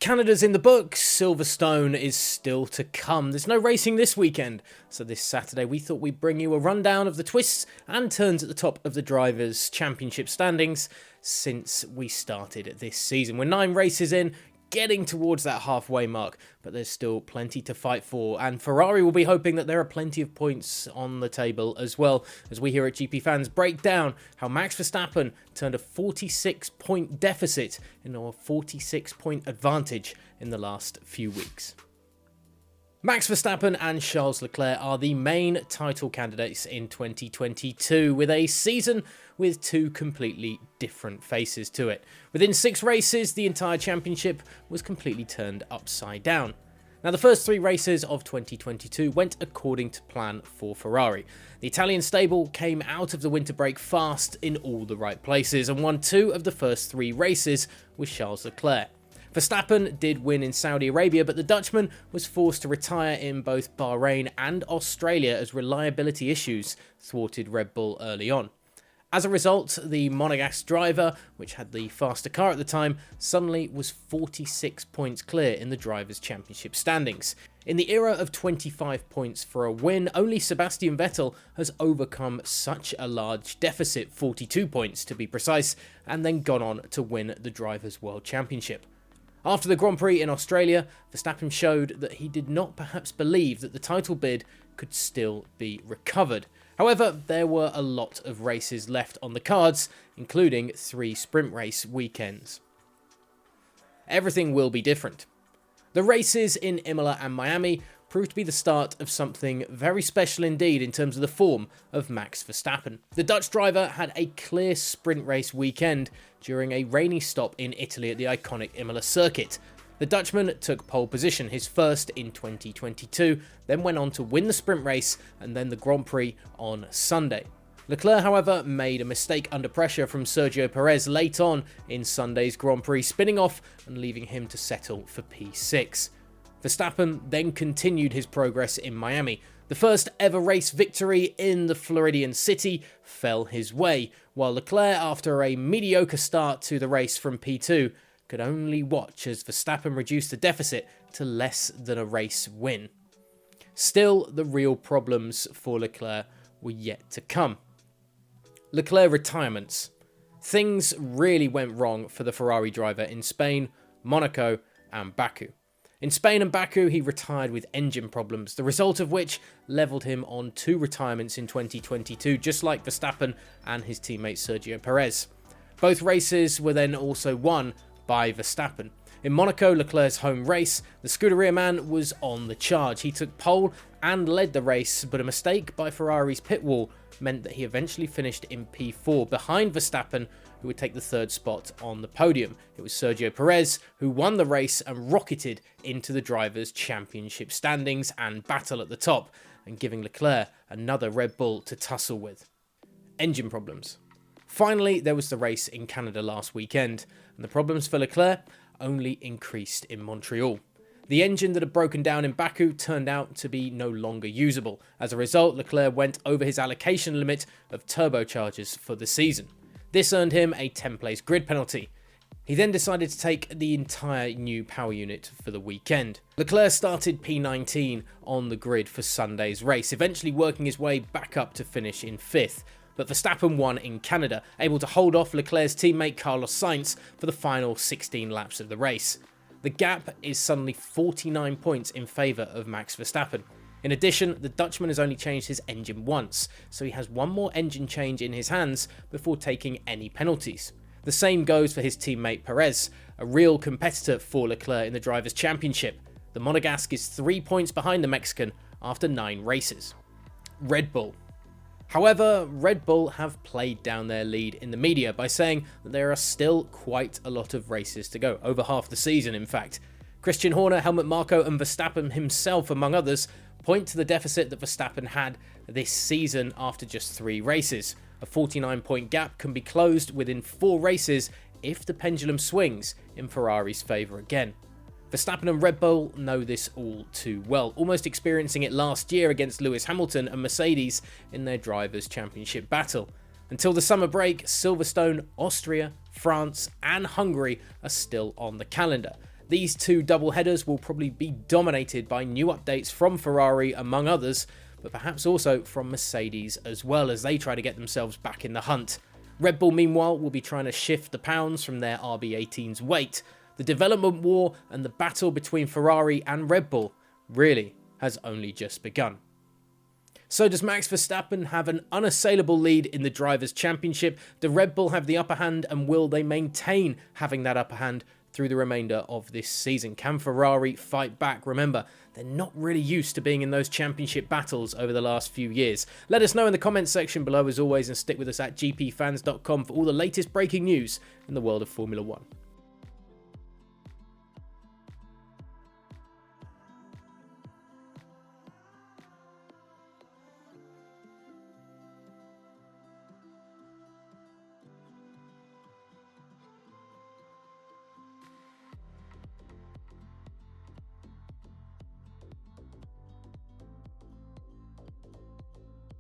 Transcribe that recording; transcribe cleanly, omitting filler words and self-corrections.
Canada's in the books, Silverstone is still to come. There's no racing this weekend, so this Saturday we thought we'd bring you a rundown of the twists and turns at the top of the Drivers' Championship standings since we started this season. We're 9 races in, getting towards that halfway mark, but there's still plenty to fight for, and Ferrari will be hoping that there are plenty of points on the table as well, as we here at GPFans break down how Max Verstappen turned a 46-point deficit into a 46-point advantage in the last few weeks. Max Verstappen and Charles Leclerc are the main title candidates in 2022, with a season with 2 completely different faces to it. Within 6 races, the entire championship was completely turned upside down. Now, the first 3 races of 2022 went according to plan for Ferrari. The Italian stable came out of the winter break fast in all the right places and won 2 of the first 3 races with Charles Leclerc. Verstappen did win in Saudi Arabia, but the Dutchman was forced to retire in both Bahrain and Australia as reliability issues thwarted Red Bull early on. As a result, the Monegasque driver, which had the faster car at the time, suddenly was 46 points clear in the Drivers' Championship standings. In the era of 25 points for a win, only Sebastian Vettel has overcome such a large deficit, 42 points to be precise, and then gone on to win the Drivers' World Championship. After the Grand Prix in Australia, Verstappen showed that he did not perhaps believe that the title bid could still be recovered. However, there were a lot of races left on the cards, including 3 sprint race weekends. Everything will be different. The races in Imola and Miami proved to be the start of something very special indeed in terms of the form of Max Verstappen. The Dutch driver had a clear sprint race weekend during a rainy stop in Italy at the iconic Imola circuit. The Dutchman took pole position, his first in 2022, then went on to win the sprint race and then the Grand Prix on Sunday. Leclerc, however, made a mistake under pressure from Sergio Perez late on in Sunday's Grand Prix, spinning off and leaving him to settle for P6. Verstappen then continued his progress in Miami. The first ever race victory in the Floridian city fell his way, while Leclerc, after a mediocre start to the race from P2, could only watch as Verstappen reduced the deficit to less than a race win. Still, the real problems for Leclerc were yet to come. Leclerc retirements. Things really went wrong for the Ferrari driver in Spain, Monaco and Baku. In Spain and Baku, he retired with engine problems, the result of which levelled him on 2 retirements in 2022, just like Verstappen and his teammate Sergio Perez. Both races were then also won by Verstappen. In Monaco, Leclerc's home race, the Scuderia man was on the charge. He took pole and led the race, but a mistake by Ferrari's pit wall meant that he eventually finished in P4 behind Verstappen, who would take the 3rd spot on the podium. It was Sergio Perez who won the race and rocketed into the Drivers' Championship standings and battle at the top, and giving Leclerc another Red Bull to tussle with. Engine problems. Finally, there was the race in Canada last weekend, and the problems for Leclerc only increased in Montreal. The engine that had broken down in Baku turned out to be no longer usable. As a result, Leclerc went over his allocation limit of turbochargers for the season. This earned him a 10-place grid penalty. He then decided to take the entire new power unit for the weekend. Leclerc started P19 on the grid for Sunday's race, eventually working his way back up to finish in 5th. But Verstappen won in Canada, able to hold off Leclerc's teammate Carlos Sainz for the final 16 laps of the race. The gap is suddenly 49 points in favour of Max Verstappen. In addition, the Dutchman has only changed his engine once, so he has one more engine change in his hands before taking any penalties. The same goes for his teammate Perez, a real competitor for Leclerc in the Drivers' Championship. The Monegasque is 3 points behind the Mexican after 9 races. Red Bull. However, Red Bull have played down their lead in the media by saying that there are still quite a lot of races to go, over half the season in fact. Christian Horner, Helmut Marko and Verstappen himself, among others, point to the deficit that Verstappen had this season after just 3 races. A 49-point gap can be closed within 4 races if the pendulum swings in Ferrari's favour again. Verstappen and Red Bull know this all too well, almost experiencing it last year against Lewis Hamilton and Mercedes in their Drivers' Championship battle. Until the summer break, Silverstone, Austria, France and Hungary are still on the calendar. These two double headers will probably be dominated by new updates from Ferrari among others, but perhaps also from Mercedes as well, as they try to get themselves back in the hunt. Red Bull meanwhile will be trying to shift the pounds from their RB18's weight. The development war and the battle between Ferrari and Red Bull really has only just begun. So does Max Verstappen have an unassailable lead in the Drivers' Championship? Do Red Bull have the upper hand, and will they maintain having that upper hand through the remainder of this season? Can Ferrari fight back? Remember, they're not really used to being in those championship battles over the last few years. Let us know in the comments section below as always, and stick with us at GPFans.com for all the latest breaking news in the world of Formula 1.